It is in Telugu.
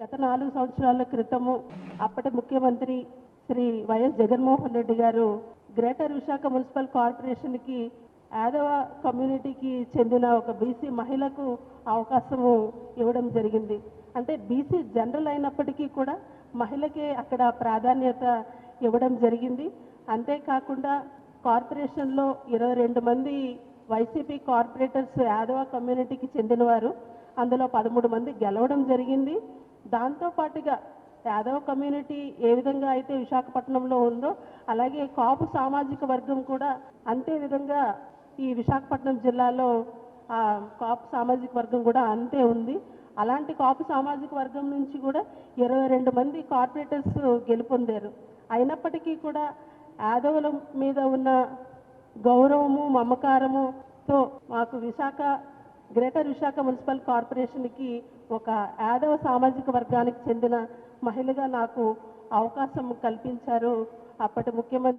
గత 4 సంవత్సరాల క్రితము అప్పటి ముఖ్యమంత్రి శ్రీ వైఎస్ జగన్మోహన్ రెడ్డి గారు గ్రేటర్ విశాఖ మున్సిపల్ కార్పొరేషన్కి యాదవ కమ్యూనిటీకి చెందిన ఒక బీసీ మహిళకు అవకాశము ఇవ్వడం జరిగింది. అంటే బీసీ జనరల్ అయినప్పటికీ కూడా మహిళకే అక్కడ ప్రాధాన్యత ఇవ్వడం జరిగింది. అంతేకాకుండా కార్పొరేషన్లో 22 మంది వైసీపీ కార్పొరేటర్స్ యాదవ కమ్యూనిటీకి చెందినవారు, అందులో 13 మంది గెలవడం జరిగింది. దాంతోపాటుగా యాదవ కమ్యూనిటీ ఏ విధంగా అయితే విశాఖపట్నంలో ఉందో అలాగే కాపు సామాజిక వర్గం కూడా అంతే విధంగా ఈ విశాఖపట్నం జిల్లాలో కాపు సామాజిక వర్గం కూడా అంతే ఉంది. అలాంటి కాపు సామాజిక వర్గం నుంచి కూడా 22 మంది కార్పొరేటర్స్ గెలుపొందారు. అయినప్పటికీ కూడా యాదవుల మీద ఉన్న గౌరవము మమకారముతో మాకు గ్రేటర్ విశాఖ మున్సిపల్ కార్పొరేషన్కి ఒక యాదవ సామాజిక వర్గానికి చెందిన మహిళగా నాకు అవకాశం కల్పించారు అప్పటి ముఖ్యమంత్రి